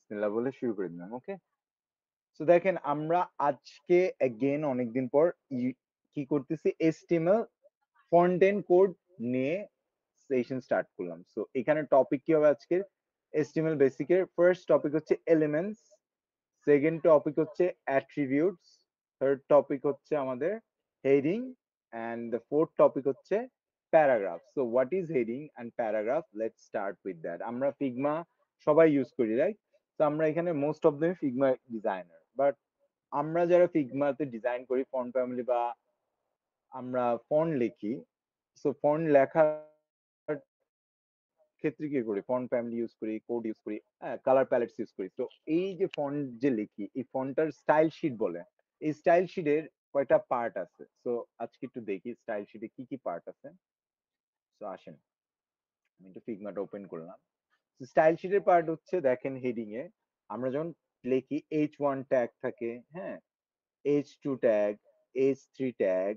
বিসমিল্লাহ বলে শুরু করে দিলাম। ওকে, তো দেখেন আমরা আজকে এগেন অনেকদিন পর কি করতেছি, HTML ফন্ট এন্ড কোড নিয়ে সেশন স্টার্ট করলাম। সো এখানে টপিক কি হবে আজকের, HTML বেসিকের ফার্স্ট টপিক হচ্ছে এলিমেন্টস, সেকেন্ড টপিক হচ্ছে অ্যাট্রিবিউটস, থার্ড টপিক হচ্ছে আমাদের heading, and the fourth topic হচ্ছে paragraph. So what is heading and paragraph, let's start with that. আমরা ফিগমা সবাই ইউজ করি, রাইট? তো আমরা এখানে most of the Figma designer, but আমরা যারা ফিগমাতে ডিজাইন করি ফন্ট ফ্যামিলি বা আমরা ফন্ট লিখি, সো ফন্ট লেখার ক্ষেত্রে কি করি, ফন্ট ফ্যামিলি ইউজ করি, কোড ইউজ করি, হ্যাঁ, কালার প্যালেটস ইউজ করি। তো এই যে ফন্ট যে লিখি, এই ফন্টটার স্টাইল শিট বলে। এই স্টাইল শিটের কয়টা পার্ট আছে, তো আজকে একটু দেখি স্টাইল শিটে কি কি পার্ট আছে। তো আসেন, আমি একটু ফিগমাটা ওপেন করলাম। স্টাইল শিটের পার্ট হচ্ছে, দেখেন হেডিং এ আমরা যখন লিখি H1 ট্যাগ থাকে, হ্যাঁ, H2 tag, H3 tag,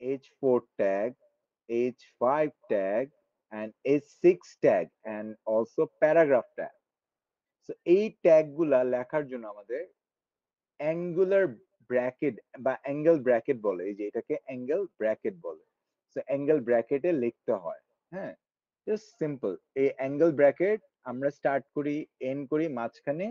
H4 tag, H5 tag, and H6 tag, and also paragraph tag. So এই ট্যাগ গুলা লেখার জন্য আমাদের অ্যাঙ্গুলার ব্র্যাকেট বা অ্যাঙ্গেল ব্র্যাকেট বলে, এই যে এটাকে অ্যাঙ্গেল ব্র্যাকেট বলে। তো অ্যাঙ্গেল ব্র্যাকেটে লিখতে হয়, হ্যাঁ, জাস্ট সিম্পল। এই অ্যাঙ্গেল ব্র্যাকেট আমরা স্টার্ট করি, এন্ড করি, মাঝখানে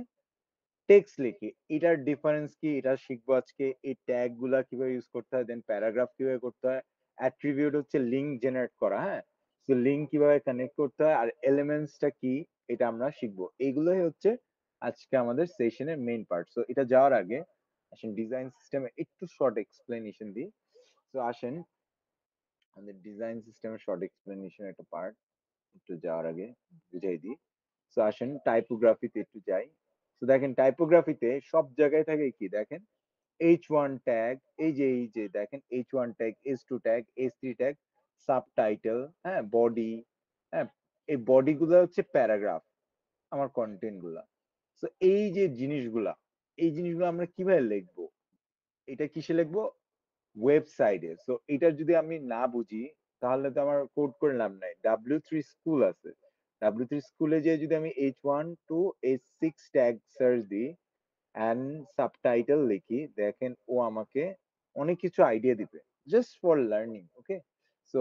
টেক্সট লিখি। এটার ডিফারেন্স কি এটা শিখবো আজকে। এই ট্যাগ গুলা কিভাবে ইউজ করতে হয়, দেন প্যারাগ্রাফ কিভাবে করতে হয়, অ্যাট্রিবিউট হচ্ছে লিঙ্ক জেনারেট করা, হ্যাঁ, তো লিঙ্ক কিভাবে কানেক্ট করতে হয়, আর এলিমেন্টসটা কি এটা আমরা শিখবো। এইগুলোই হচ্ছে আজকে আমাদের সেশনের মেইন পার্ট। সো এটা যাওয়ার আগে আসেন ডিজাইন সিস্টেমে একটু শর্ট এক্সপ্লেনেশন দিই। তো আসেন আমাদের ডিজাইন সিস্টেমের শর্ট এক্সপ্লেনেশন একটা পার্ট একটু যাওয়ার আগে বুঝাই দিই। তো আসেন টাইপোগ্রাফিতে একটু যাই। তো দেখেন টাইপোগ্রাফিতে সব জায়গায় থাকে কি, দেখেন H1 ট্যাগ, এই যে দেখেন H1 tag, H2 tag, H3 tag, subtitle, হ্যাঁ, বডি, হ্যাঁ, এই বডি গুলো হচ্ছে প্যারাগ্রাফ, আমার কন্টেন্ট গুলা। তো এই যে জিনিসগুলা, এই জিনিসগুলো আমরা কিভাবে লিখবো, এটা কিসে লিখবো, ওয়েবসাইটে। সো এটা যদি আমি না বুঝি তাহলে তো আমার কোড করে লাভ নাই। W3 স্কুল আছে, W3 স্কুলে যে যদি আমি H1 to H6 tag search দিই অ্যান্ড সাবটাইটেল লিখি, দেখেন ও আমাকে অনেক কিছু আইডিয়া দিবে, just for learning. Okay, so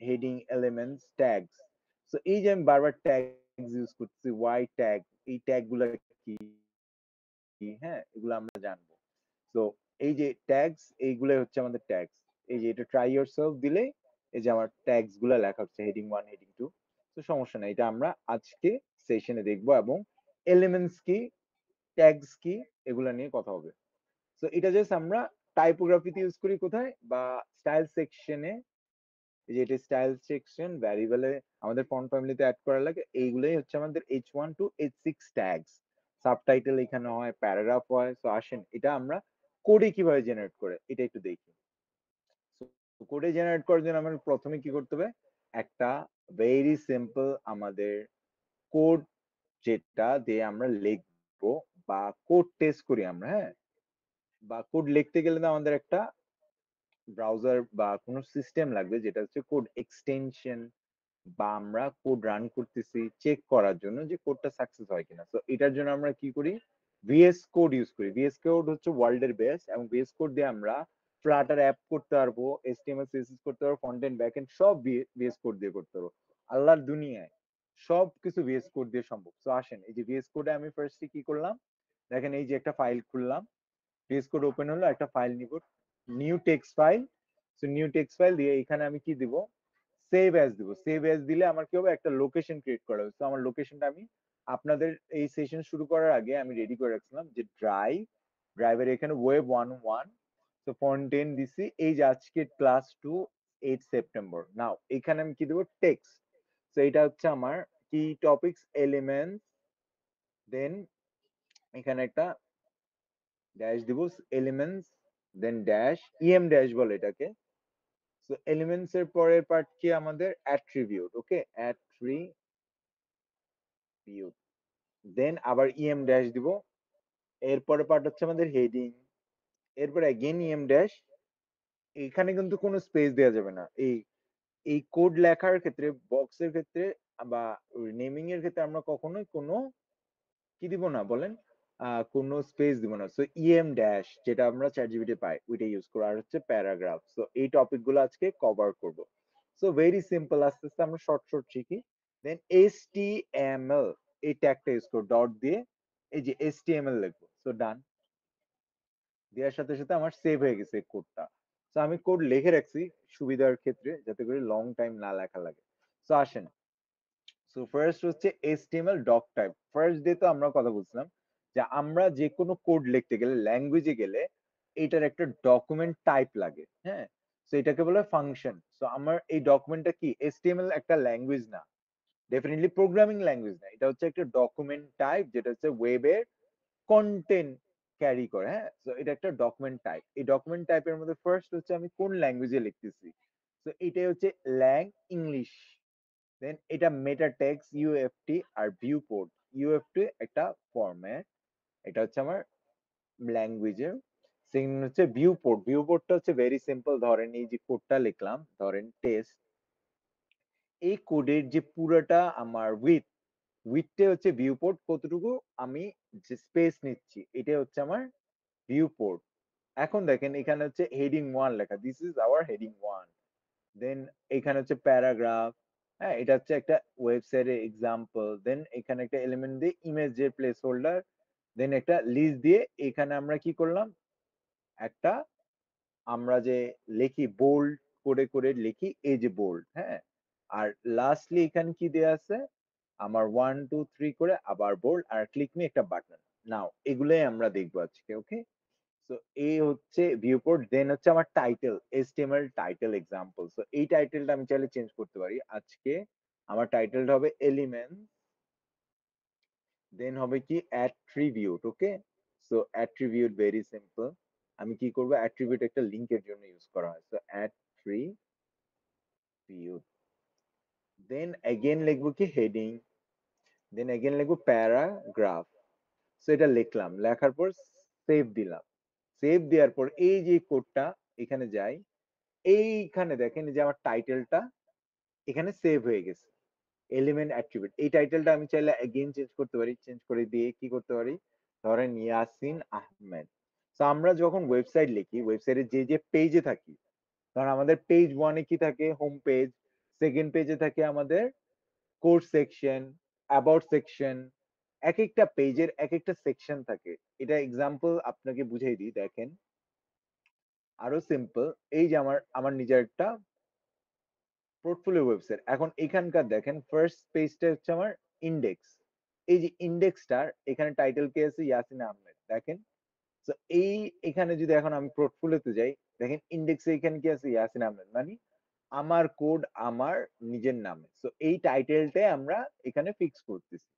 heading, elements, tags. So এই যে আমি বারবার ট্যাগস ইউজ করছি, ওয়াই ট্যাগ, এই ট্যাগ গুলা কি, হ্যাঁ, এগুলো আমরা জানবো। তো এই যে ট্যাগস, এইগুলো হচ্ছে আমাদের ট্যাগস। এই যে এটা ট্রাই ইয়োরসেলফ দিলে এই যে আমার ট্যাগস গুলা লেখা হচ্ছে হেডিং 1, হেডিং 2। তো সমস্যা নাই, এটা আমরা আজকে সেশনে দেখবো, এবং এলিমেন্টস কি, ট্যাগস কি, এগুলা নিয়ে কথা হবে। তো এটা জাস্ট আমরা টাইপোগ্রাফিতে ইউজ করি কোথায়, বা স্টাইল সেকশনে। এই যে এটা স্টাইল সেকশন ভ্যারিয়েবলে আমাদের ফন্ট ফ্যামিলিতে অ্যাড করা লাগে। এইগুলোই হচ্ছে আমাদের H1 to H6 tags. Subtitle এখানে হয়, প্যারাগ্রাফ হয়। তো আসেন এটা আমরা কোডে কিভাবে জেনারেট করে এটা একটু দেখি। কোডে জেনারেট করার জন্য আমাদের প্রথমে কি করতে হবে, একটা ভেরি সিম্পল আমাদের কোড, যেটা দিয়ে আমরা লিখবো বা কোড টেস্ট করি আমরা, হ্যাঁ, বা কোড লিখতে গেলে তো আমাদের একটা ব্রাউজার বা কোনো সিস্টেম লাগবে, যেটা হচ্ছে কোড এক্সটেনশন, বা আমরা কোড রান করতেছি চেক করার জন্য যে কোডটা সাকসেস হয় কিনা। তো এটার জন্য আমরা কি করি, ভিএস কোড ইউজ করি। ভিএস কোড হচ্ছে ওয়ার্ল্ডের বেস্ট, এবং ভিএস কোড দিয়ে আমরা ফ্লাটার অ্যাপ করতে পারবো, এইচটিএমএল সিএসএস করতে পারবো, ফ্রন্ট এন্ড ব্যাক এন্ড সব ভিএস কোড দিয়ে করতে পারবো। আল্লাহর দুনিয়ায় সব কিছু ভিএস কোড দিয়ে সম্ভব। তো আসেন এই যে ভিএস কোডে আমি ফার্স্টে কি করলাম, দেখেন এই যে একটা ফাইল খুললাম, ভিএস কোড ওপেন হলো, একটা ফাইল নিব, new text file. So new text file দিয়ে এখানে আমি কি দিব, সেভ অ্যাজ দিব। সেভ অ্যাজ দিলে আমার কি হবে, একটা লোকেশন ক্রিয়েট করা হবে। তো আমার লোকেশনটা আমি আপনাদের এই সেশন শুরু করার আগে আমি রেডি করে রাখছিলাম, যে ড্রাইভের এখানে web11। তো ফন্টেন দিছি, এই যে আজকে ক্লাস 2 8 সেপ্টেম্বর। নাও এখানে আমি কি দেবো, টেক্সট। তো এটা হচ্ছে আমার কি টপিকস, এলিমেন্টস, দেন এখানে একটা ড্যাশ দিব, এলিমেন্টস, দেন ড্যাশ, ইএম ড্যাশ বলে এটাকে। সো এলিমেন্টস এর পরের পার্ট কি আমাদের, অ্যাট্রিবিউট। ওকে, অ্যাট্রিবিউট, দেন আবার ইএম ড্যাশ দিব। এরপরে পার্ট হচ্ছে আমাদের হেডিং, এরপর अगेन ইএম ড্যাশ। এখানে কিন্তু কোনো স্পেস দেওয়া যাবে না। এই এই কোড লেখার ক্ষেত্রে, বক্সের ক্ষেত্রে বা নেমিং এর ক্ষেত্রে আমরা কখনোই কোনো কি দিব না বলেন, কোনো স্পেস দিব না। সো ইএম ড্যাশ যেটা আমরা চ্যাট জিপিটি পাই ওইটা ইউজ করব, আর হচ্ছে প্যারাগ্রাফ। সো এই টপিক গুলো আজকে কভার করব। সো ভেরি সিম্পল, আস্তে আস্তে আমরা শর্ট শর্ট শিখি। দেন HTML এই ট্যাগটা ইউজ করব, ডট দিয়ে এই যে HTML লিখবো। সো ডান দেওয়ার সাথে সাথে আমার সেভ হয়ে গেছে কোডটা। সো আমি কোড লিখে রাখছি সুবিধার ক্ষেত্রে, যাতে করে লং টাইম না লেখা লাগে। সো আসেন, সো ফার্স্ট হচ্ছে HTML doc type. First day তো আমরা কথা বলছিলাম যে আমরা যে কোনো কোড লিখতে গেলে, ল্যাঙ্গুয়েজে গেলে এটার একটা ডকুমেন্ট টাইপ লাগে, হ্যাঁ। সো এটাকে বলে ফাংশন। সো আমার এই ডকুমেন্টটা কি, HTML একটা ল্যাঙ্গুয়েজ না, ডেফিনেটলি প্রোগ্রামিং ল্যাঙ্গুয়েজ না, এটা হচ্ছে একটা ডকুমেন্ট টাইপ যেটা হচ্ছে ওয়েবের কন্টেন্ট ক্যারি করে, হ্যাঁ। সো এটা একটা ডকুমেন্ট টাইপ। এই ডকুমেন্ট টাইপের মধ্যে ফার্স্ট হচ্ছে আমি কোন ল্যাঙ্গুয়েজে লিখতেছি, তো এটাই হচ্ছে ল্যাং ইংলিশ। দেন এটা মেটা টেক্সট ইউএফটি আর ভিউ পোর্ট। ইউএফটি একটা ফরম্যাট, এটা হচ্ছে আমার ল্যাঙ্গুয়েজের। সেকেন্ড হচ্ছে ভিউ পোর্ট। ভিউ পোর্টটা হচ্ছে ভেরি সিম্পল, ধরেন এই যে কোডটা লিখলাম, ধরেন টেস্ট, এই কোডের যে পুরোটা আমার উইথটা হচ্ছে ভিউ পোর্ট, কতটুকু আমি যে স্পেস নিচ্ছি এটা হচ্ছে আমার ভিউ পোর্ট। এখন দেখেন এখানে হচ্ছে হেডিং 1 লেখা, দিস ইজ আওয়ার হেডিং 1। দেন এখানে হচ্ছে প্যারাগ্রাফ, হ্যাঁ এটা হচ্ছে একটা ওয়েবসাইটের এক্সাম্পল। দেন এখানে একটা এলিমেন্ট দিয়ে ইমেজের প্লেস হোল্ডার, দেন একটা লিস্ট দিয়ে এখানে আমরা কি করলাম, একটা আমরা যে লিখি বোল্ড করে করে লিখি, এই যে বোল্ড, হ্যাঁ। আর লাস্টলি এখানে কি দেয়া আছে, আমার 1 2 3 করে আবার বোল্ড আর ক্লিক মি একটা বাটন। নাও এগুলোই আমরা দেখবো আজকে, ওকে। সো এই হচ্ছে ভিউপোর্ট। দেন হচ্ছে আমার title, HTML title example. So এই টাইটেলটা আমি চাইলে চেঞ্জ করতে পারি। আজকে আমার টাইটেলটা হবে এলিমেন্ট, দেন হবে কি অ্যাট্রিবিউট, ওকে। সো অ্যাট্রিবিউট ভেরি সিম্পল, আমি কি করব, অ্যাট্রিবিউট একটা লিংকের জন্য ইউজ করা হয়। সো অ্যাট্রিবিউট, দেন এগেইন লিখবো কি হেডিং, দেন এগেইন লিখবো প্যারাগ্রাফ। সো এটা লিখলাম, লেখার পর সেভ দিলাম। সেভ দেওয়ার পর এই যে কোডটা এখানে যাই, এইখানে দেখেন যে আমার টাইটেলটা এখানে সেভ হয়ে গেছে, এলিমেন্ট অ্যাট্রিবিউট। এই টাইটেলটা আমি চাইলে এগেইন চেঞ্জ করতে পারি, চেঞ্জ করে দিয়ে কি করতে পারি, ধরেন ইয়াসিন আহমেদ। তো আমরা যখন ওয়েবসাইট লিখি, ওয়েবসাইটে যে যে পেজে থাকি, কারণ আমাদের পেজ 1-এ কি থাকে, হোম পেজ। সেকেন্ড পেজে থাকে আমাদের কোর্স সেকশন, অ্যাবাউট সেকশন, এক একটা পেজের এক একটা সেকশন থাকে। এটা এক্সাম্পল আপনাকে বুঝাই দিই, দেখেন আরো সিম্পল। এই যে আমার আমার নিজের একটা পোর্টফোলিও ওয়েবসাইট। এখন এখানকার দেখেন ফার্স্ট পেজটা হচ্ছে আমার ইন্ডেক্স। এই যে ইন্ডেক্সটার এখানে টাইটেল কে আছে, ইয়াসিন আহমেদ, দেখেন। তো এই এখানে যদি এখন আমি পোর্টফোলিওতে যাই, দেখেন ইন্ডেক্সে এখানে কি আছে, ইয়াসিন আহমেদ, মানে আমার কোড আমার নিজের নামে। তো এই টাইটেলটাই আমরা এখানে ফিক্স করতেছি।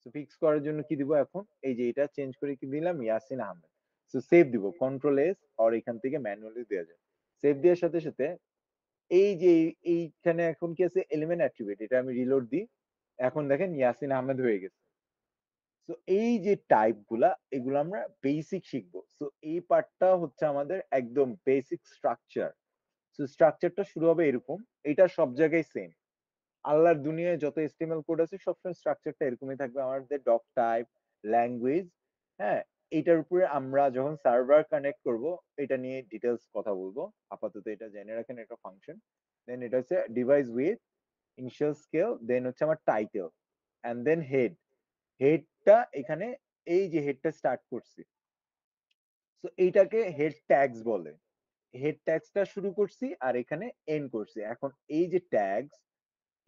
তো ফিক্স করার জন্য কি দিব, এখন এই যে এটা চেঞ্জ করে কি দিলাম, ইয়াসিন আহমেদ। তো সেভ দিব, কন্ট্রোল এস, আর এখান থেকে ম্যানুয়ালি দেওয়া যায়। সেভ দেওয়ার সাথে সাথে এই যে এইখানে এখন কি আছে, এলিমেন্ট অ্যাট্রিবিউট, এটা আমি রিলোড দিই, এখন দেখেন ইয়াসিন আহমেদ হয়ে গেছে। তো এই যে টাইপ গুলা, এগুলো আমরা বেসিক শিখবো। তো এই পার্টটা হচ্ছে আমাদের একদম বেসিক স্ট্রাকচার। তো স্ট্রাকচারটা শুরু হবে এরকম, এটা সব জায়গায় সেম। আল্লাহর দুনিয়ায় যত এসটিএমএল কোড আছে সবসময় স্ট্রাকচারটা এরকমই থাকবে, আমাদের ডক টাইপ, ল্যাঙ্গুয়েজ, হ্যাঁ। এটার উপরে আমরা যখন সার্ভার কানেক্ট করব, এটা নিয়ে ডিটেলস কথা বলবো। আপাতত এটা জেনে রাখেন, এটা ফাংশন। দেন এটা হচ্ছে ডিভাইস উইথ ইনিশিয়াল স্কেল, দেন হচ্ছে আমার টাইটেল, এন্ড দেন হেড। হেডটা এখানে এই যে হেডটা স্টার্ট করছি, তো এইটাকে হেড ট্যাগস বলে। হেড ট্যাগসটা শুরু করছি আর এখানে এন্ড করছি। এখন এই যে ট্যাগস,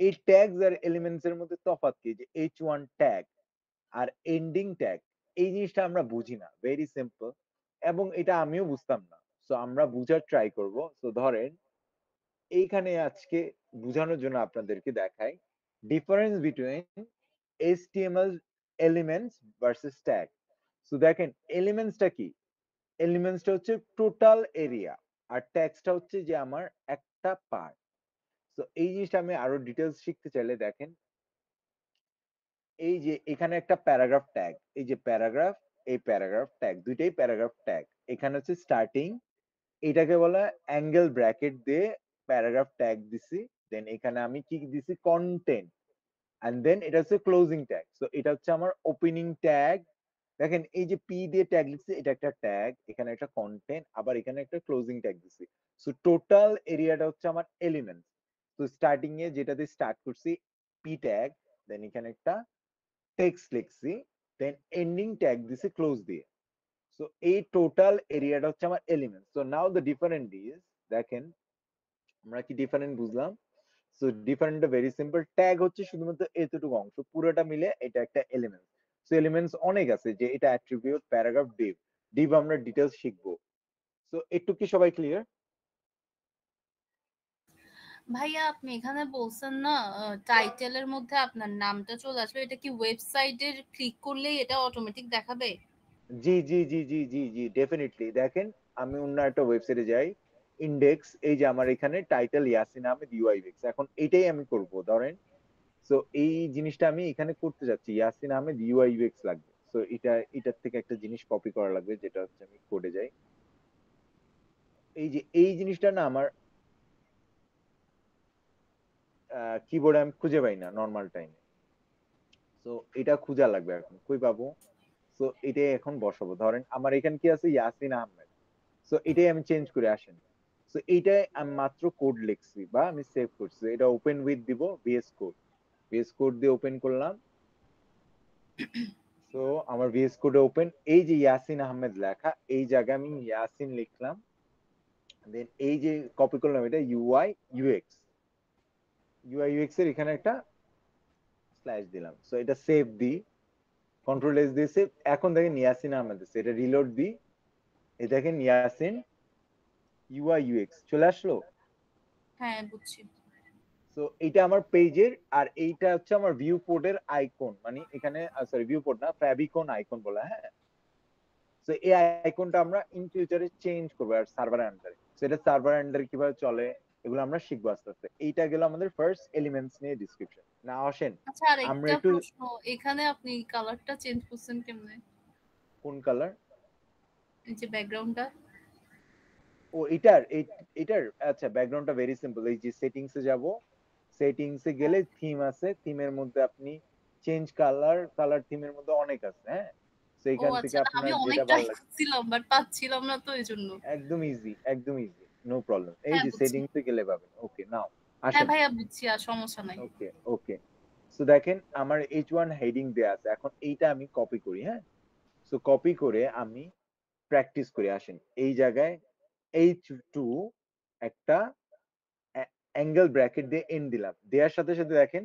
এই ট্যাগস আর এলিমেন্টস এর মধ্যে তফাৎ কি, যে H1 ট্যাগ আর এন্ডিং ট্যাগ, এই জিনিসটা আমরা বুঝি না, ভেরি সিম্পল। এবং এটা আমিও বুঝতাম না। সো আমরা বুঝার ট্রাই করব। সো ধরেন এইখানে আজকে বুঝানোর জন্য আপনাদেরকে দেখাই difference between HTML elements versus tag. So দেখেন এলিমেন্টসটা কি, এলিমেন্টসটা হচ্ছে টোটাল এরিয়া, আর ট্যাগসটা হচ্ছে যে আমার একটা পার্ট। তো এই জিনিসটা আমি আরো ডিটেলস শিখতে চাইলে দেখেন, এই যে এখানে একটা প্যারাগ্রাফ ট্যাগ, এই যে প্যারাগ্রাফ, এই প্যারাগ্রাফ ট্যাগ, দুইটাই প্যারাগ্রাফ ট্যাগ। এখানে হচ্ছে স্টার্টিং, এটাকে বলা অ্যাঙ্গেল ব্র্যাকেট দিয়ে প্যারাগ্রাফ ট্যাগ দিছি। দেন এখানে আমি কি দিছি, কন্টেন্ট। এন্ড দেন এটা হচ্ছে ক্লোজিং ট্যাগ। সো এটা হচ্ছে আমার ওপেনিং ট্যাগ। দেখেন এই যে পি দিয়ে ট্যাগ লিখছি, এটা একটা ট্যাগ, এখানে একটা কন্টেন্ট, আবার এখানে একটা ক্লোজিং ট্যাগ দিছি। সো টোটাল এরিয়াটা হচ্ছে আমার এলিমেন্টস। তো স্টার্টিং এ যেটা দিয়ে স্টার্ট করছি পি ট্যাগ, দেন এখানে একটা টেক্সট লিখছি, দেন এন্ডিং ট্যাগ দিছি ক্লোজ দিয়ে। সো এই টোটাল এরিয়াটা হচ্ছে আমার element. So now the different is, দেখেন আমরা কি ডিফারেন্ট বুঝলাম। সো ডিফারেন্টটা ভেরি সিম্পল, ট্যাগ হচ্ছে শুধুমাত্র এতটুকু অংশ, পুরোটা মিলে এটা একটা এলিমেন্ট। সো এলিমেন্টস অনেক আছে, যে এটা অ্যাট্রিবিউট, প্যারাগ্রাফ, ডিভ। ডিভ আমরা ডিটেইলস শিখবো। সো একটু কি সবাই ক্লিয়ার? ভাইয়া আপনি এখানে বলছেন না টাইটেলের মধ্যে আপনার নামটা চলে আসবে, এটা কি ওয়েবসাইটের ক্লিক করলেই এটা অটোমেটিক দেখাবে? জি জি জি জি জি জি ডেফিনেটলি। দেখেন আমি অন্য একটা ওয়েবসাইটে যাই, ইন্ডেক্স, এই যে আমার এখানে টাইটেল ইয়াসিন আহমেদ ইউআইউএক্স, এখন এটাই আমি করব ধরেন। সো এই জিনিসটা আমি এখানে করতে যাচ্ছি, ইয়াসিন আহমেদ ইউআইউএক্স লাগবে। সো এটার থেকে একটা জিনিস কপি করা লাগবে, যেটা হচ্ছে আমি কোডে যাই। এই যে এই জিনিসটা না আমার কিবোর্ডে আমি খুঁজে পাই না নর্মাল টাইমে। সো এটা খোঁজা লাগবে, এখন কই পাবো? সো এটাই এখন বসাবো, ধরেন আমার এখানে কি আছে, ইয়াসিন আহমেদ। সো এটাই আমি চেঞ্জ করে আসেন। সো এইটাই আমি মাত্র কোড লিখছি বা আমি সেভ করছি, এটা ওপেন উইথ দিব ভিএস কোড। ভিএস কোড দিয়ে ওপেন করলাম। সো আমার ভিএস কোডে ওপেন, এই যে ইয়াসিন আহমেদ লেখা, এই জায়গায় আমি ইয়াসিন লিখলাম। দেন এই যে কপি করলাম, এটা ইউআই ইউএক্স, ইউআই ইউএক্স এর এখানে একটা স্ল্যাশ দিলাম। সো এটা সেভ দি, কন্ট্রোল এস দিয়ে সেভ। এখন দেখেন ইয়াসিন আহমেদ আছে, এটা রিলোড দি, এই দেখেন ইয়াসিন ইউআই ইউএক্স চলে আসলো। হ্যাঁ, বুঝছি। সো এটা আমার পেজের, আর এইটা হচ্ছে আমার ভিউ পোর্টের আইকন, মানে এখানে সরি ভিউ পোর্ট না, ফ্যাবিকন আইকন বলা, হ্যাঁ। সো এই আইকনটা আমরা ইন ফিউচারে চেঞ্জ করবো আর সার্ভার আন্ডারে। সেটা সার্ভার আন্ডারে কিভাবে চলে এগুলো আমরা শিখবো আস্তে আস্তে। এইটা গেল আমাদের ফার্স্ট এলিমেন্টস নিয়ে ডিসক্রিপশন। না আসেন আচ্ছা, আর আমরা একটা একটু, প্রশ্ন, এখানে আপনি কালারটা চেঞ্জ করছেন কেমনে? কোন কালার? এই যে ব্যাকগ্রাউন্ডটা। ও এটার এটার আচ্ছা ব্যাকগ্রাউন্ডটা ভেরি সিম্পল, এই যে সেটিংস এ যাব, সেটিংস এ গেলে থিম আছে, থিমের মধ্যে আপনি চেঞ্জ কালার, কালার থিমের মধ্যে অনেক আছে, হ্যাঁ। তো ও এখান থেকে আচ্ছা, না আমি আপনার অনেক যেটা ট্রাই ভালো লাগে, করছিলাম বাট পাচ্ছিলাম না তো এইজন্য। একদম ইজি, একদম ইজি, নো প্রবলেম। এই হ্যাঁ, যে বুঝছি। সেটিংস এ গেলে পাবেন। ওকে নাও হ্যাঁ আসেন। ভাইয়া, বুঝছি, আর সমস্যা নাই। ওকে ওকে। সো দেখেন আমার H1 হেডিং দেয়া আছে, এখন এইটা আমি কপি করি, হ্যাঁ। সো কপি করে আমি প্র্যাকটিস করে আসেন, এই জায়গায় H2 একটা অ্যাঙ্গেল ব্র্যাকেট দিয়ে এন্ড দিলাম, দেওয়ার সাথে সাথে দেখেন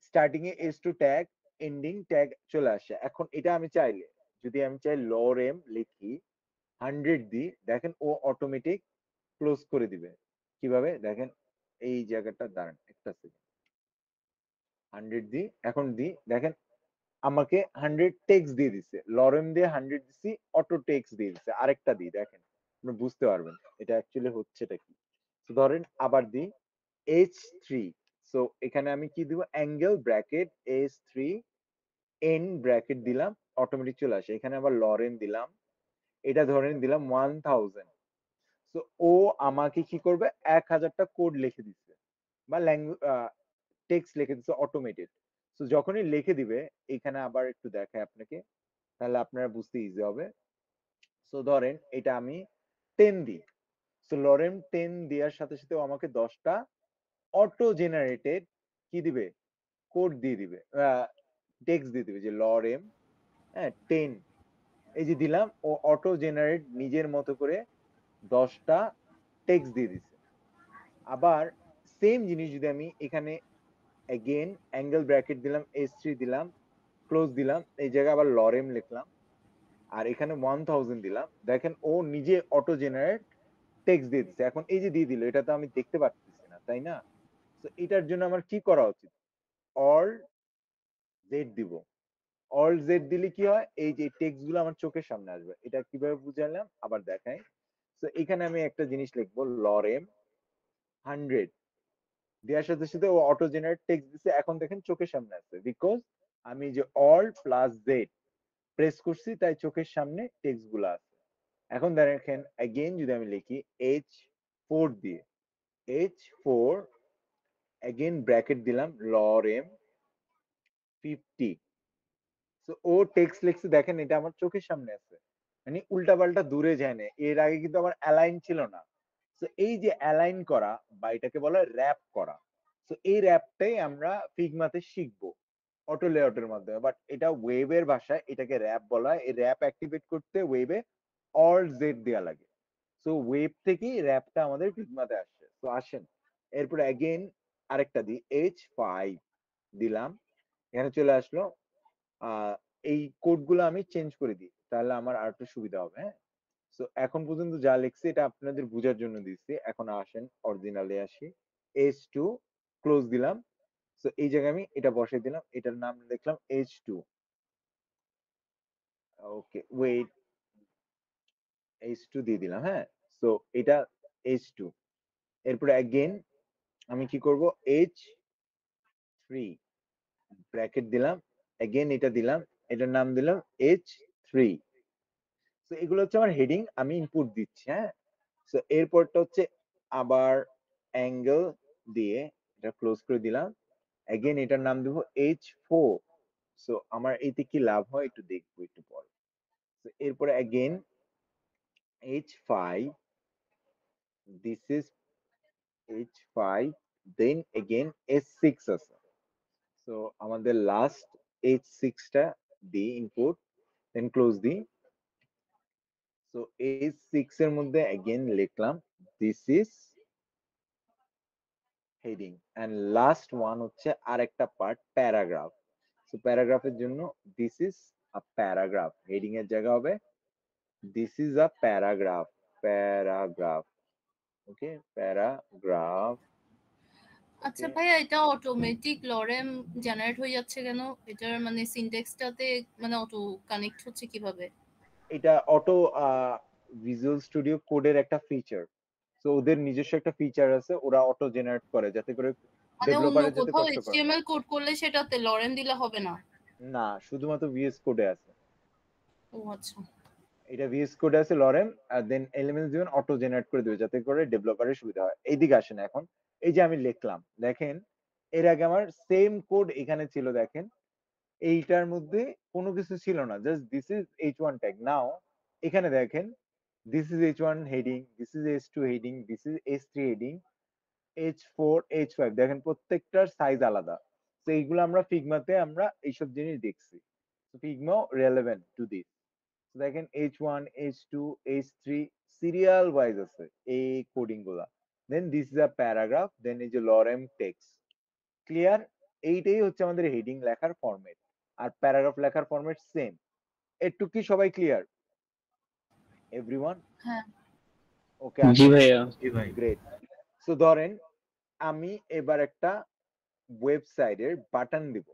স্টার্টিং এ S2 ট্যাগ, এন্ডিং ট্যাগ চলে আসে। এখন এটা আমি চাইলে, যদি আমি চাই লরেম লিখি 100 দিই, দেখেন ও অটোমেটিক ক্লোজ করে দিবে। কিভাবে দেখেন, এই জায়গাটা দাঁড়ান একটা সেকেন্ড, 100 দিই, এখন দিই, দেখেন আমাকে 100 টেক্সট দিয়ে দিছে, লরেম দিয়ে 100 দিছি, অটো টেক্সট দিয়ে দিছে। আরেকটা দিই, দেখেন আপনি বুঝতে পারবেন এটা অ্যাকচুয়ালি হচ্ছেটা কি। তো ধরেন আবার দিই H3। সো এখানে আমি কি দিব, angle bracket H3 N bracket দিলাম, অটোমেটিক চলে আসে। এখানে আবার লরেন দিলাম, এটা ধরেন দিলাম 1000। সো ও আমাকে কি করবে, 1000টা কোড লিখে দিচ্ছে বা টেক্সট লিখে দিচ্ছে অটোমেটেড। সো যখনই লিখে দিবে, এখানে আবার একটু দেখায় আপনাকে, তাহলে আপনারা বুঝতে ইজি হবে। সো ধরেন এটা আমি 10 দিই, সো লরেম 10 দেওয়ার সাথে সাথে ও আমাকে 10টা অটো জেনারেটেড কি দিবে, কোড দিয়ে দিবে, টেক্সট দিয়ে দিবে, যে লরেম, হ্যাঁ 10, এই যে দিলাম, ও অটো জেনারেট নিজের মতো করে 10টা টেক্সট দিয়ে দিছে। আবার সেম জিনিস যদি আমি এখানে এগেন অ্যাঙ্গেল ব্র্যাকেট দিলাম, S3 দিলাম, ক্লোজ দিলাম, এই জায়গায় আবার লরেম লিখলাম, আর এখানে 1000 দিলাম, দেখেন ও নিজে অটো জেনারেট টেক্সট দিয়ে দিচ্ছে। এখন এই যে দিয়ে দিল, এটা তো আমি দেখতে পাচ্ছি না, তাই না? তো এটার জন্য আমার কি করা উচিত, অল জেড দিব। অল জেড দিলে কি হয়, এই যে টেক্সট গুলো আমার চোখের সামনে আসবে। এটা কিভাবে বুঝালাম আবার দেখাই। তো এখানে আমি একটা জিনিস লিখবো, লরেম 100 দেওয়ার সাথে সাথে ও অটো জেনারেট টেক্সট দিচ্ছে। এখন দেখেন চোখের সামনে আছে, বিকজ আমি যে অল প্লাস জেড প্রেস করছি, তাই চোখের সামনে টেক্সট গুলো আছে। এখন দেখেন এগেইন যদি আমি লিখি H4 দিয়ে, H4 এগেইন ব্র্যাকেট দিলাম, লরেম 50। তো ও টেক্সট লিখছে, দেখেন এটা আমার চোখের সামনে আছে, মানে উল্টাপাল্টা দূরে যায় না, এর আগে কিন্তু আমার অ্যালাইন ছিল না। তো এই যে অ্যালাইন করা বা এটাকে বলা র্যাপ করা, তো এই র্যাপটাই আমরা ফিগমাতে শিখবো অটো লেআউটের মাধ্যমে, বাট এটা ওয়েবের ভাষায় এটাকে র্যাপ বলা হয়। এই র্যাপ অ্যাক্টিভেট করতে ওয়েবে অল জেড দেওয়া লাগে। সো ওয়েব থেকেই র্যাপটা আমাদের ফিগমাতে আসছে। তো আসেন এরপরে অ্যাগেন আরেকটা দিই, H5 দিলাম, এখানে চলে আসলো। এই কোডগুলো আমি চেঞ্জ করে দিই, তাহলে আমার আর একটু সুবিধা হবে। হ্যাঁ, তো এখন পর্যন্ত যা লিখছি এটা আপনাদের বোঝার জন্য দিচ্ছি, এখন আসেন অরিজিনালে আসি। H2 ক্লোজ দিলাম। তো এই জায়গায় আমি এটা বসাই দিলাম, এটার নাম লিখলাম H2। ওকে ওয়েট, H2 দিয়ে দিলাম। হ্যাঁ, তো এটা H2। এরপরে অ্যাগেন আমি কি করব, H3 ব্র্যাকেট দিলাম, অ্যাগেন এটা দিলাম, এটার নাম দিলাম H3। তো এগুলো হচ্ছে আমার হেডিং, আমি ইনপুট দিচ্ছি। হ্যাঁ, তো এরপরটা হচ্ছে আবার অ্যাঙ্গেল দিয়ে এটা ক্লোজ করে দিলাম, অ্যাগেন এটার নাম দেবো H4। সো আমার এতে কি লাভ হয় একটু দেখবো একটু পর। এরপরে again H5, this is H5, then again S6 আছে। সো আমাদের লাস্ট H6টা দিই ইনপুট, দেন ক্লোজ দিই। সো H6 এর মধ্যে এগেন লিখলাম this is heading, and last one হচ্ছে আরেকটা পার্ট প্যারাগ্রাফ। সো প্যারাগ্রাফের জন্য this is a paragraph, heading এর জায়গা হবে this is a paragraph, paragraph. Okay, paragraph. আচ্ছা ওকে, ভাইয়া, এটা অটোমেটিক লরেম জেনারেট হয়ে যাচ্ছে কেন? এটার মানে সিনট্যাক্সটাতে মানে অটো কানেক্ট হচ্ছে কিভাবে? এটা অটো ভিজুয়াল স্টুডিও কোডের একটা ফিচার। তো ওদের নিজস্ব একটা ফিচার আছে, ওরা অটো জেনারেট করে যাতে করে মানে অন্য ডেভেলপারের যেতে কোথাও কষ্টকর না। এইচটিএমএল কোড করলে সেটাতে লরেম দিলে হবে না? না, শুধুমাত্র ভিএস কোডে আছে। ও আচ্ছা। এটা ভিএস কোডে আছে লরেম, আর দেন এলিমেন্টস দিবেন অটো জেনারেট করে দিবে যাতে করে ডেভেলপারের সুবিধা হয়। এইদিকে আসেন এখন, এই যে আমি লিখলাম দেখেন, এর আগে আমার সেম কোড এখানে ছিল দেখেন, এইটার মধ্যে কোনো কিছু ছিল না, just this is H1 tag. Now এখানে দেখেন this is H1 heading, this is H2 heading, this is H3 heading, H4 H5, দেখেন প্রত্যেকটার সাইজ আলাদা। তো এইগুলো আমরা ফিগমাতে আমরা এইসব জিনিস দেখছি, ফিগমা রেলেভেন্ট টু দিস। দেখেন H1 H2 H3 serial wise আছে এই কোডিং গুলা। দেন দিস ইজ আ প্যারাগ্রাফ, দেন এই যে লরেম টেক্সট। ক্লিয়ার? এইটাই হচ্ছে আমাদের হেডিং লেখার ফরম্যাট, আর প্যারাগ্রাফ লেখার ফরম্যাট সেম। একটু কি সবাই ক্লিয়ার, এভরিওয়ান? হ্যাঁ। ওকে জি আসেন, ভাইয়া। গ্রেট। সো ধরেন আমি এবার একটা ওয়েবসাইটের বাটন দিব।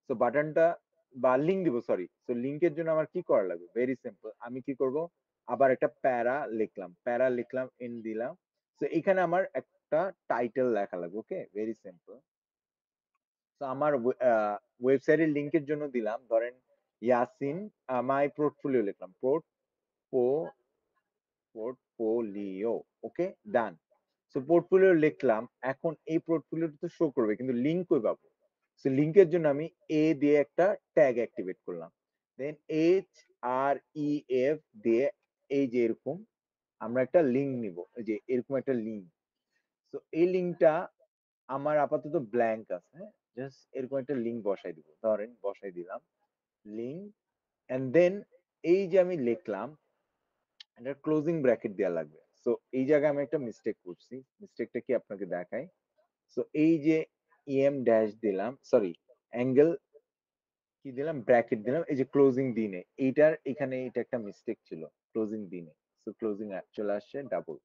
তো বাটনটা বা লিঙ্ক দিব, সরি। তো লিঙ্কের জন্য আমার কি করা লাগবে, ভেরি সিম্পল। আমি কি করব, আবার একটা প্যারা লিখলাম, প্যারা লিখলাম, এন দিলাম। তো এখানে আমার একটা টাইটেল লেখা লাগবে। ওকে, ভেরি সিম্পল। তো আমার ওয়েবসাইটের লিংকের জন্য দিলাম ধরেন ইয়াসিন মাই পোর্টফোলিও লিখলাম, পোর্টফোলিও। ওকে, ডান। সো পোর্টফোলিও লিখলাম, এখন এই পোর্টফোলিওটা তো শো করবে, কিন্তু লিংক কই পাবো? সো লিংকের জন্য আমি এ দিয়ে একটা ট্যাগ অ্যাক্টিভেট করলাম, দেন HREF দিয়ে এই যে এরকম আমরা একটা লিংক নিব, এই যে এরকম একটা লিংক। তো এই লিংকটা আমার আপাতত ব্ল্যাঙ্ক আছে, হ্যাঁ, জাস্ট এরকম একটা লিংক বসাই দিব, ধরেন বসাই দিলাম লিংক, এন্ড দেন এই যে আমি লিখলাম এটা ক্লোজিং ব্র্যাকেট দেওয়া লাগবে। সো এই জায়গায় আমি একটা মিস্টেক করছি, মিস্টেকটা কি আপনাকে দেখাই। সো এই যে ড্যাশ দিলাম, সরি, অ্যাঙ্গেল কি দিলাম, ব্র্যাকেট দিলাম, এই যে ক্লোজিং দিনে এইটার এখানে এটা একটা মিস্টেক ছিল, ক্লোজিং দিনে। সো ক্লোজিং চলে আসছে ডাবল।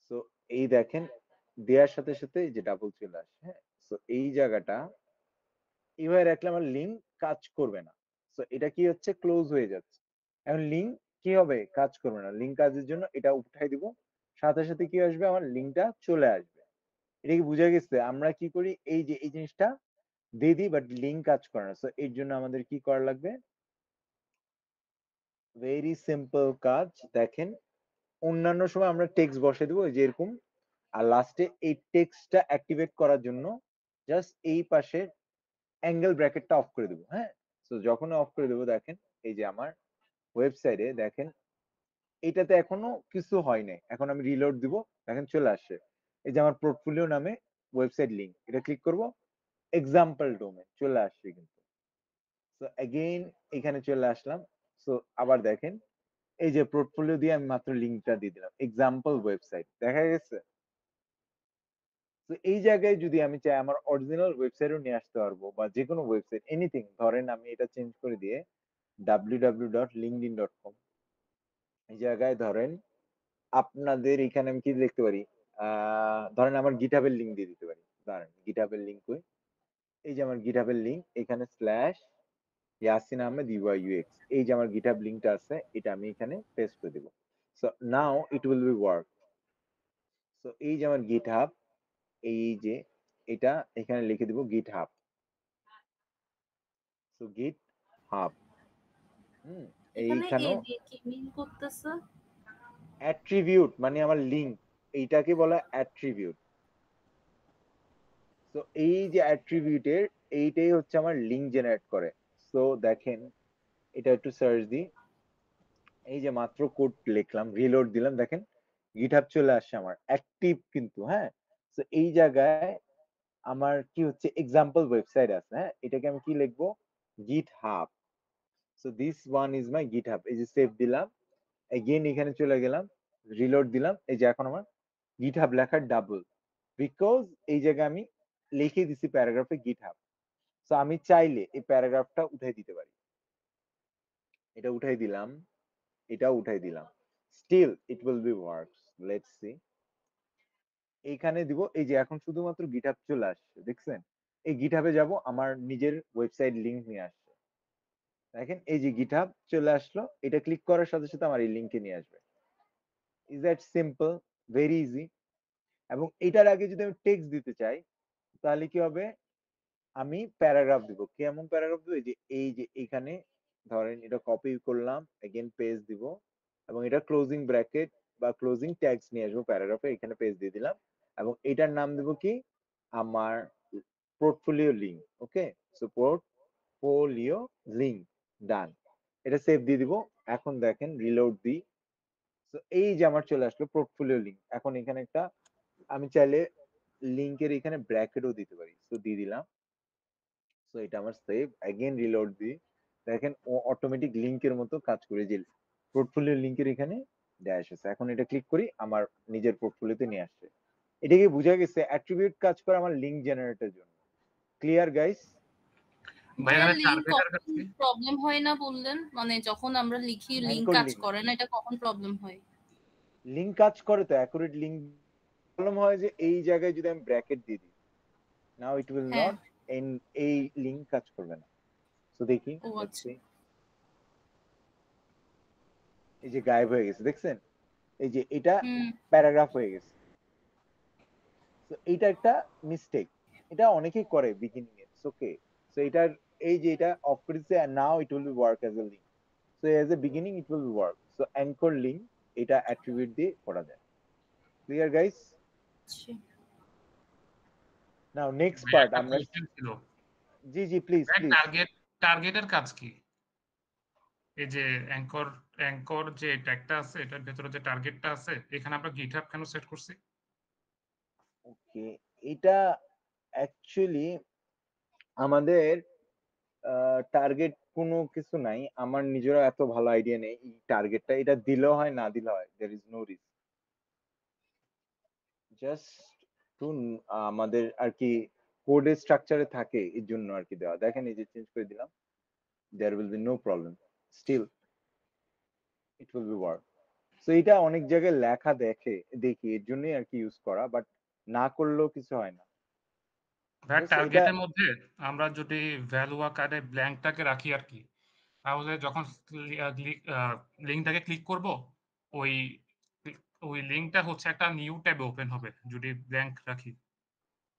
সো এই দেখেন দেওয়ার সাথে সাথে এই যে ডাবল চলে আসে। হ্যাঁ, সো এই জায়গাটা এইভাবে রাখলে আমার লিঙ্ক কাজ করবে না। সো এটা কি হচ্ছে, ক্লোজ হয়ে যাচ্ছে। এখন লিঙ্ক কি হবে, কাজ করবে না। লিঙ্ক কাজের জন্য এটা উঠাই দিব, সাথে সাথে কি আসবে, আমার লিঙ্কটা চলে আসবে। এটা কি বুঝা গেছে? আমরা কি করি, এই যে এই জিনিসটা দিয়ে দিই, বাট লিঙ্ক কাজ করে না। সো এর জন্য আমাদের কি করা লাগবে, ভেরি সিম্পল কাজ। দেখেন অন্যান্য সময় আমরা টেক্সট বসে দিব যে এরকম, আর লাস্টে এই টেক্সটটা অ্যাক্টিভেট করার জন্য জাস্ট এই পাশে অ্যাঙ্গেল ব্র্যাকেটটা অফ করে দেবো, হ্যাঁ। সো যখন অফ করে দেবো দেখেন এই যে আমার ওয়েবসাইটে দেখেন এটাতে এখনো কিছু হয় নাই, এখন আমি রিলোড দিব, দেখেন চলে আসছে এই যে আমার পোর্টফোলিও নামে ওয়েবসাইট লিংক, এটা ক্লিক করব, এক্সাম্পল ডোমেন চলে আসছে কিন্তু। সো এগেইন এখানে চলে আসলাম। সো আবার দেখেন এই যে পোর্টফোলিও দিয়ে আমি মাত্র লিংকটা দিয়ে দিলাম, এক্সাম্পল ওয়েবসাইট দেখা গেছে। তো এই জায়গায় যদি আমি চাই আমার অরিজিনাল ওয়েবসাইটও নিয়ে আসতে পারবো, বা যে কোনো ওয়েবসাইট এনিথিং, ধরেন আমি এটা চেঞ্জ করে দিয়ে www.linkedin.com, এই জায়গায় ধরেন আপনাদের এখানে আমি কি দেখতে পারি, ধরেন আমার গিটহাবের লিংক দিয়ে দিতে পারি, ধরেন গিটহাবের লিংক, এই যে আমার গিটহাবের লিংক, এখানে slash Yasin Ahmed UI UX, এই যে আমার গিটহাব লিংকটা আছে এটা আমি এখানে পেস্ট করে দেবো। So now it will B work. So এই যে আমার গিটহাব, এই যে এটা এখানে লিখে দিব গিটহাব। সো গিট হাব, হুম, এখানে এ এইখানেও দিয়ে কি মিন করতেছে? অ্যাট্রিবিউট মানে আমার লিংক, এইটাকে বলা অ্যাট্রিবিউট। তো এই যে অ্যাট্রিবিউটের এইটাই হচ্ছে আমার লিংক জেনারেট করে। সো দেখেন এটা একটু সার্চ দিই, এই যে মাত্র কোড লিখলাম, রিলোড দিলাম, দেখেন গিটহাব চলে আসছে আমার অ্যাক্টিভ কিন্তু, হ্যাঁ। তো এই জায়গায় আমার কি হচ্ছে এক্সাম্পল ওয়েবসাইট আছে, হ্যাঁ, এটাকে আমি কি লিখবো, GitHub. So this one is my GitHub, এই যে সেভ দিলাম, এগেইন এখানে চলে গেলাম, রিলোড দিলাম, এই যে এখন আমার গিটহাব লেখার ডাবল, বিকজ এই জায়গায় আমি লিখে দিছি প্যারাগ্রাফে গিটহাব। সো আমি চাইলে এই প্যারাগ্রাফটা উঠাই দিতে পারি, এটা উঠাই দিলাম, এটা উঠাই দিলাম, still it will be works. Let's see, এইখানে দিব, এই যে এখন শুধুমাত্র গিটহাব চলে আসছে দেখছেন, এই গিটহাবে যাব, আমার নিজের ওয়েবসাইট লিংক নিয়ে আসছে, দেখেন এই যে গিটহাব চলে আসলো, এটা ক্লিক করার সাথে সাথে আমার এই লিংকে নিয়ে আসবে। Is that simple, very easy. এবং এটার আগে যদি আমি টেক্সট দিতে চাই তাহলে কি হবে, আমি প্যারাগ্রাফ দিব, কেমন প্যারাগ্রাফ দিব, এই যে এখানে ধরেন এটা কপি করলাম, এগেন পেজ দিব, এবং এটা ক্লোজিং ব্র্যাকেট বা ক্লোজিং ট্যাগস নিয়ে আসবো প্যারাগ্রাফে, এখানে পেজ দিয়ে দিলাম, এবং এটার নাম দিব কি, আমার পোর্টফোলিও লিংক। ওকে, সো পোর্টফোলিও লিংক, ডান, এটা সেভ দিয়ে দিব। এখন দেখেন রিলোড দিই, তো এই যে আমার চলে আসলো পোর্টফোলিও লিংক। এখন এখানে একটা আমি চাইলে লিংকের এখানে ব্র্যাকেটও দিতে পারি, তো দিয়ে দিলাম। সো এটা আমার সেভ, এগেইন রিলোড দিই, দেখেন ও অটোমেটিক লিংকের মতো কাজ করে, যে পোর্টফোলিও লিংকের এখানে ড্যাশ আছে, এখন এটা ক্লিক করি আমার নিজের পোর্টফোলিওতে নিয়ে আসছে। এটা কি বুঝা গেছে অ্যাট্রিবিউট কাজ করে আমার লিংক জেনারেটরের জন্য? Clear guys? ভাই ভাইয়া এখানে লিংক টার্গেটের কখন কাছে প্রবলেম হয় না বললেন, মানে যখন আমরা লিখি লিংক অ্যাঙ্কর কাজ লিংক, করে না, এটা কখন প্রবলেম হয়? লিংক কাজ করে তো, অ্যাকুরেট লিংক। প্রবলেম হয় যে এই জায়গায় যদি আমি ব্র্যাকেট দিয়ে দিই, নাও ইট উইল হ্যাঁ। নট, এন এই লিংক কাজ করবে না। তো দেখি, ও লেটস আচ্ছা। সি, এই যে গায়েব হয়ে গেছে দেখছেন, এই যে এটা হুম। প্যারাগ্রাফ হয়ে গেছে। তো এইটা একটা মিস্টেক, এটা অনেকেই করে বিগিনিং এ, ওকে। সো এটার এই যে এটা অফ করে দিচ্ছে, and now it will be work as a link, so as a beginning it will be work, so anchor link এটা অ্যাট্রিবিউট দিয়ে করা যায়। Clear guys? আচ্ছা। নাও নেক্সট ভাই পার্ট একটা আমরা, কোশ্চেন ছিল। জি জি প্লিজ ভাই প্লিজ। টার্গেটের কাজ কি? এই যে অ্যাঙ্কর অ্যাঙ্কর যে ট্যাগটা আছে এটার ভেতরে যে টার্গেটটা আছে এখানে আমরা GitHub কেন সেট করছি? ওকে, এটা অ্যাকচুয়ালি আমাদের টার্গেট কোনো কিছু নাই, আমার নিজেরও এত ভালো আইডিয়া নেই এই টার্গেটটা, এটা দিলেও হয় না দিলেও হয়, there is no risk, just to আমাদের আর কি কোডের স্ট্রাকচারে থাকে এর জন্য আর কি দেওয়া, দেখেন এই যে চেঞ্জ করে দিলাম, there will be no problem, still it will be work। So এটা অনেক জায়গায় লেখা দেখি এর জন্যই আর কি ইউজ করা, বাট না করলেও কিছু হয় না, ভাই জাস্ট এটা। টার্গেটের মধ্যে আমরা যদি ভ্যালু আকারে ব্ল্যাঙ্কটাকে রাখি আর কি, তাহলে যখন লিঙ্কটাকে ক্লিক করব ওই ওই লিঙ্কটা হচ্ছে একটা নিউ ট্যাবে ওপেন হবে যদি ব্ল্যাঙ্ক রাখি।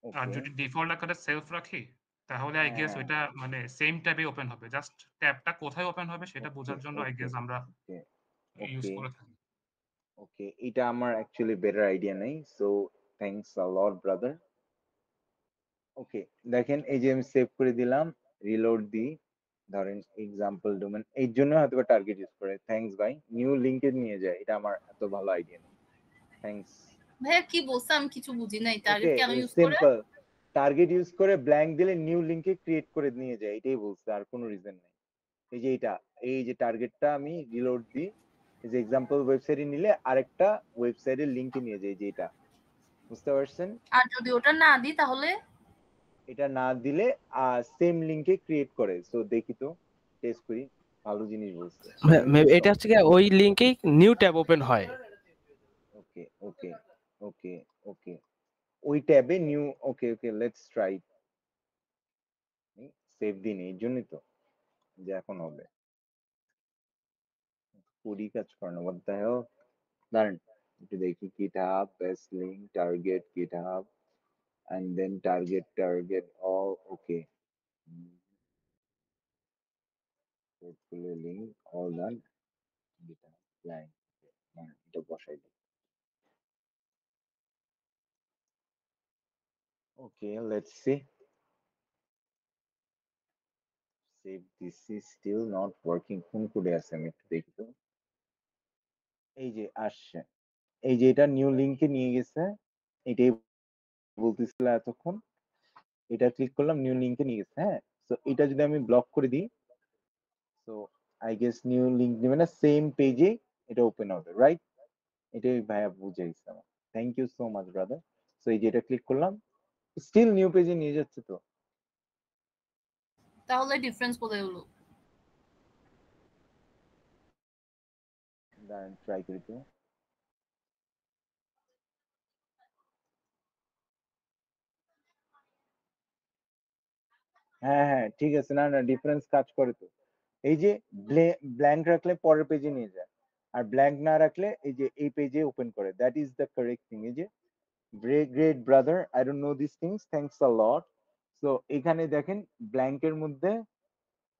আর ওকে, যদি ডিফল্ট আকারে সেলফ রাখি তাহলে আই গেস হ্যাঁ, ওইটা মানে সেম ট্যাবে ওপেন হবে। জাস্ট ট্যাবটা কোথায় ওপেন হবে সেটা ওকে বোঝার জন্য আই ওকে গেস আমরা ওকে ইউজ ওকে করে থাকি। ওকে, এটা আমার অ্যাকচুয়ালি বেটার আইডিয়া নেই, so thanks a lot brother. Okay, দেখেন এই যে আমি সেভ করে দিলাম, রিলোড দিই, ধরেন এক্সাম্পল ডোমেন, এর জন্য হয়তো টার্গেট ইউজ করে। থ্যাঙ্কস ভাই, নিউ লিঙ্কে নিয়ে যায়, এটা আমার এত ভালো আইডিয়া নেই। থ্যাঙ্কস। ভাইয়া কি বলছে আমি কিছু বুঝি নাই, টার্গেট ওকে, কেন ইউজ করে? সিম্পল, টার্গেট ইউজ করে ব্ল্যাঙ্ক দিলে নিউ লিঙ্কে ক্রিয়েট করে নিয়ে যায়, এটাই বলছে, আর কোনো রিজন নেই। এই যে এটা, এই যে টার্গেটটা আমি রিলোড দিই, এই যে এক্সাম্পল ওয়েবসাইটে নিলে আরেকটা ওয়েবসাইটের লিঙ্কে নিয়ে যায়, যে এটা, বুঝতে পারছেন? আর যদি ওটা না দিই তাহলে? এটা না দিলে সেম লিংকে ক্রিয়েট করে। সো দেখি তো, টেস্ট করি। ভালো জিনিস বলছে, থ্যাংক ইউ সো এটা হচ্ছে গিয়ে ওই লিংকেই নিউ ট্যাব ওপেন হয়। ওকে ওকে ওকে ওকে, ওই ট্যাবে new, okay okay, let's try. Save দিন, এই জন্যই তো যে এখন হবে, পুরি কাজ করে না, what the hell। দাঁড়ান একটু দেখি, GitHub best link, target GitHub, and then target all, okay, portfolio link all done, GitHub line, এটা বসাই দিই। Okay, let's see. Save, this is still not working. কোন কোডে আছে আমি একটু দেখি তো। এই যে আসছে, এই যে এটা নিউ লিংকে নিয়ে গেছে, এটাই বলতেছিল এতক্ষণ। এটা ক্লিক করলাম, নিউ লিংকে নিয়ে গেছে। হ্যাঁ, তো এটা যদি আমি ব্লক করে দিই, so I guess new link নেবে না, সেম পেজে এটা ওপেন হবে, রাইট? এটাই ভাইয়া বুঝাইছে আমার। Thank you so much brother. So এই যে এটা ক্লিক করলাম, স্টিল নিউ পেজে নিয়ে যাচ্ছে তো। তাহলে ডিফারেন্স কোথায় হলো? দাঁড়ান ট্রাই করি তো। হ্যাঁ হ্যাঁ ঠিক আছে, না না ডিফারেন্স কাজ করে তো। এই যে ব্ল্যাঙ্ক রাখলে পরের পেজে নিয়ে যায়, আর ব্ল্যাঙ্ক না রাখলে এই যে এই পেজে ওপেন করে, that is the correct thing. এই যে great great brother, I don't know this things, thanks a lot. So এখানে দেখেন ব্ল্যাঙ্কের মধ্যে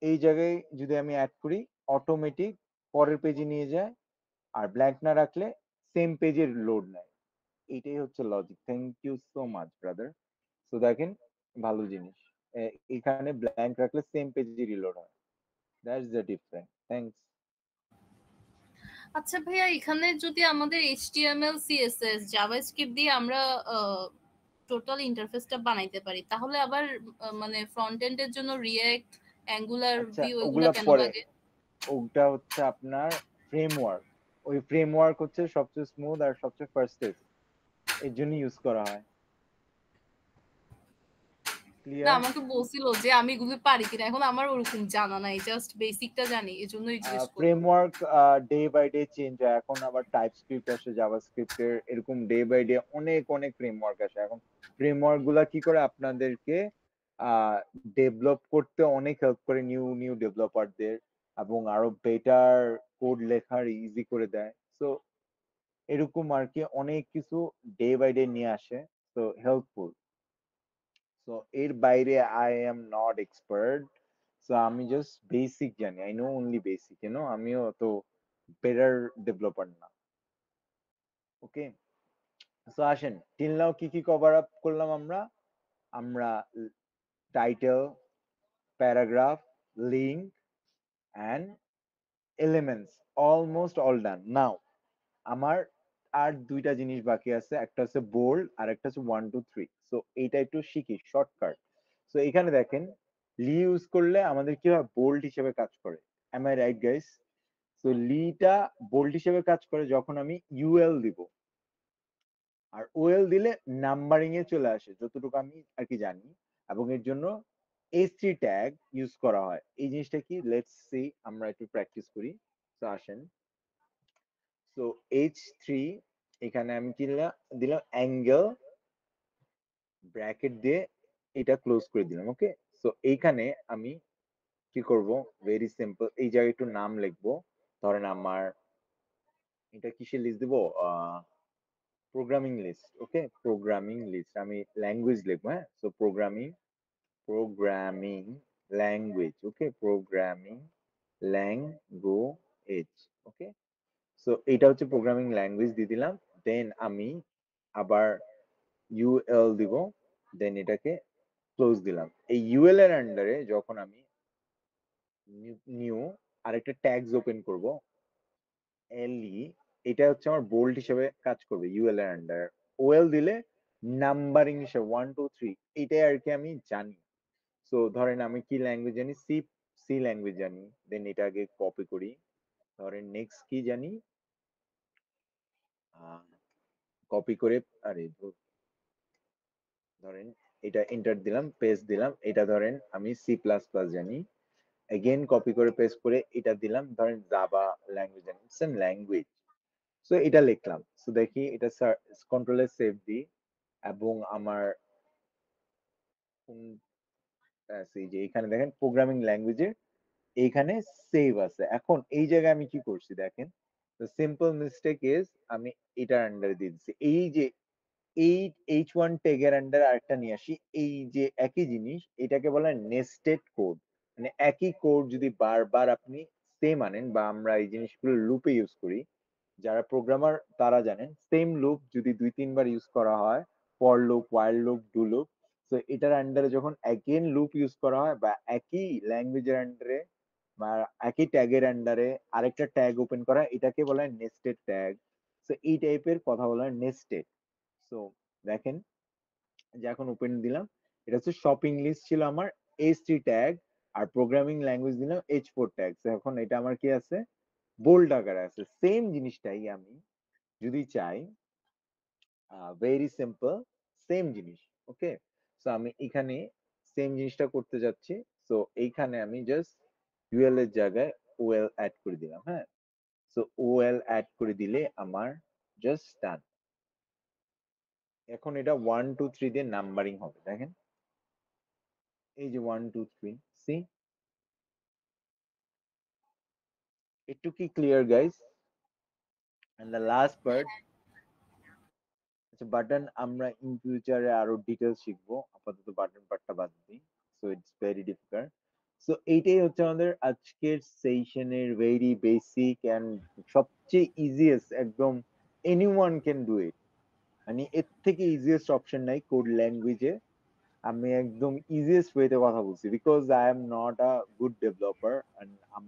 এই জায়গায় যদি আমি অ্যাড করি, অটোমেটিক পরের পেজে নিয়ে যায়, আর ব্ল্যাঙ্ক না রাখলে সেম পেজের লোড নেয়। এটাই হচ্ছে logic. Thank you so much brother. So দেখেন, ভালো জিনিস, এখানে ব্ল্যাঙ্ক রাখলে সেম পেজে রিলোড হয়, দ্যাটস দ্য ডিফারেন্স। থ্যাঙ্কস। আচ্ছা ভাইয়া, এখানে যদি আমাদের HTML CSS জাভাস্ক্রিপ্ট দিয়ে আমরা টোটাল ইন্টারফেসটা বানাইতে পারি, তাহলে আবার মানে ফ্রন্ট এন্ডের জন্য রিঅ্যাক্ট, অ্যাঙ্গুলার, আচ্ছা, ভিউ এগুলা ওগুলা কেন পরে, লাগে? ওটা হচ্ছে আপনার ফ্রেমওয়ার্ক। ওই ফ্রেমওয়ার্ক হচ্ছে সবচেয়ে স্মুথ আর সবচেয়ে ফাস্টেস্ট, এর জন্য ইউজ করা হয়। না, ক্লিয়ার? আমাকে বলছিল যে আমি এগুলো পারি কিনা, এখন আমার ওরকম জানা নাই, জাস্ট বেসিকটা জানি, এজন্যই জিজ্ঞেস করলাম। Framework day by day change হয়, এখন আবার টাইপ স্ক্রিপ্ট আসে, জাভাস্ক্রিপ্টের, এরকম ডে বাই ডে অনেক অনেক ফ্রেমওয়ার্ক আসে। এখন ফ্রেমওয়ার্ক গুলা কি করে আপনাদেরকে ডেভেলপ করতে অনেক হেল্প করে, নিউ নিউ ডেভেলপারদের, এবং আরো বেটার কোড লেখার ইজি করে দেয়। সো এরকম আর কি অনেক কিছু ডে বাই ডে নিয়ে আসে, তো হেল্পফুল। সো এর বাইরে I am not expert. So আমি জাস্ট বেসিক জানি, আই নো অনলি বেসিক, আমিও তো বেটার ডেভেলপার না। ওকে, সো আসেন, টিল নাও কি কি কভার আপ করলাম আমরা। আমরা title, paragraph, link and elements, almost all done. Now আমার আর দুইটা জিনিস বাকি আছে, একটা হচ্ছে বোল্ড আর একটা হচ্ছে 1 2 3। সো এইটা একটু শিখি শর্টকাট। সো এখানে দেখেন, লি ইউজ করলে আমাদের কি হয়, বোল্ড হিসেবে কাজ করে। Am I right guys? So লিটা বোল্ড হিসেবে কাজ করে যখন আমি ইউএল দিব, আর ওএল দিলে নাম্বারিং এ চলে আসে, যতটুকু আমি আর কি জানি। এবং এর জন্য H3 ট্যাগ ইউজ করা হয়। এই জিনিসটা কি, লেটস সি, আমরা একটু প্র্যাকটিস করি। তো আসেন, সো H3, এখানে আমি কি দিলাম অ্যাঙ্গেল, ব্র্যাকেট দিয়ে এটা ক্লোজ করে দিলাম। ওকে, সো এইখানে আমি কি করব, ভেরি সিম্পল, এই জায়গায় একটু নাম লিখবো। ধরেন আমার এটা কিসের লিস্ট দিব, প্রোগ্রামিং লিস্ট। ওকে, প্রোগ্রামিং লিস্ট, আমি ল্যাঙ্গুয়েজ লিখবো। হ্যাঁ, সো প্রোগ্রামিং ল্যাঙ্গুয়েজ। ওকে, প্রোগ্রামিং ল্যাঙ্গুয়েজ। ওকে, সো এটা হচ্ছে প্রোগ্রামিং ল্যাঙ্গুয়েজ দিয়ে দিলাম। দেন আমি আবার ইউএল দিব, দেন এটাকে ক্লোজ দিলাম। এই ইউএল এর আন্ডারে যখন আমি নিউ আরেকটা ট্যাগস ওপেন করব, এলই, এটা হচ্ছে আমার বোল্ড হিসেবে কাজ করবে ইউএল এর আন্ডার। ওএল দিলে নাম্বারিং হিসেবে 1 2 3 এটাই আর কি আমি জানি। সো ধরেন আমি কি ল্যাঙ্গুয়েজ জানি, সি, সি ল্যাঙ্গুয়েজ জানি, দেন এটা আগে কপি করি। ধরেন নেক্সট কি জানি, কপি করে, আরে ধরেন এটা এন্টার দিলাম, পেস্ট দিলাম। এটা ধরেন আমি সি প্লাস প্লাস জানি, এগেন কপি করে পেস্ট করে এটা দিলাম। ধরেন জাভা ল্যাঙ্গুয়েজ জানি, সেম ল্যাঙ্গুয়েজ। সো এটা লিখলাম। সো দেখি এটা কন্ট্রোলে সেভ দিই এবং আমার এই যে এখানে দেখেন প্রোগ্রামিং ল্যাঙ্গুয়েজের এইখানে সেভ আছে। এখন এই জায়গায় আমি কি করছি দেখেন, তো সিম্পল মিস্টেক ইজ আমি এটার আন্ডারে দিয়ে দিচ্ছি। এই যে এই H1 ট্যাগের আন্ডারে আরেকটা নিয়ে আসি, এই যে একই জিনিস, এটাকে বলা হয় নেস্টেড কোড। মানে একই কোড যদি বারবার আপনি সেম আনেন, বা আমরা এই জিনিসগুলো লুপে ইউজ করি, যারা প্রোগ্রামার তারা জানেন, সেম লুপ যদি 2-3 বার ইউজ করা হয়, for loop, while loop, do loop, তো এটার আন্ডারে যখন অ্যাগেন লুপ ইউজ করা হয়, বা একই ল্যাঙ্গুয়েজের আন্ডারে বা একই ট্যাগের আন্ডারে আরেকটা ট্যাগ ওপেন করা, এটাকে বলা হয় নেস্টেড ট্যাগ। তো এই টাইপের কথা বলা হয় নেস্টেড। সো দেখেন যে এখন ওপেন দিলাম, এটা হচ্ছে শপিং লিস্ট ছিল আমার H3 ট্যাগ, আর প্রোগ্রামিং ল্যাঙ্গুয়েজ দিলাম H4 ট্যাগ। এখন এটা আমার কি আছে, বোল্ড আকারে আছে। সেম জিনিসটাই আমি যদি চাই, ভেরি সিম্পল, সেম জিনিস। ওকে, সো আমি এখানে সেম জিনিসটা করতে যাচ্ছি। সো এইখানে আমি জাস্ট ইউএল এর জায়গায় ওএল অ্যাড করে দিলাম। হ্যাঁ, সো ওএল অ্যাড করে দিলে আমার জাস্ট ডান। এখন এটা 1 2 3 দিয়ে নাম্বারিং হবে। দেখেন এই যে 1 2 3, সি, একটু কি clear guys? And the last part, আচ্ছা বাটন আমরা ইন ফিউচারে আরো ডিটেইলস শিখবো, আপাতত বাটন পার্টটা বাদ দিই। So it's very difficult. So এইটাই হচ্ছে আমাদের আজকের সেশনের ভেরি বেসিক এন্ড সবচেয়ে ইজিয়েস্ট, একদম এনিওয়ান ক্যান ডু ইট। মানে এর থেকে ইজিয়েস্ট অপশন নাই কোড ল্যাঙ্গুয়েজে। আমি একদম ইজিয়েস্ট ওয়েতে কথা বলছি, because I am not a good developer, and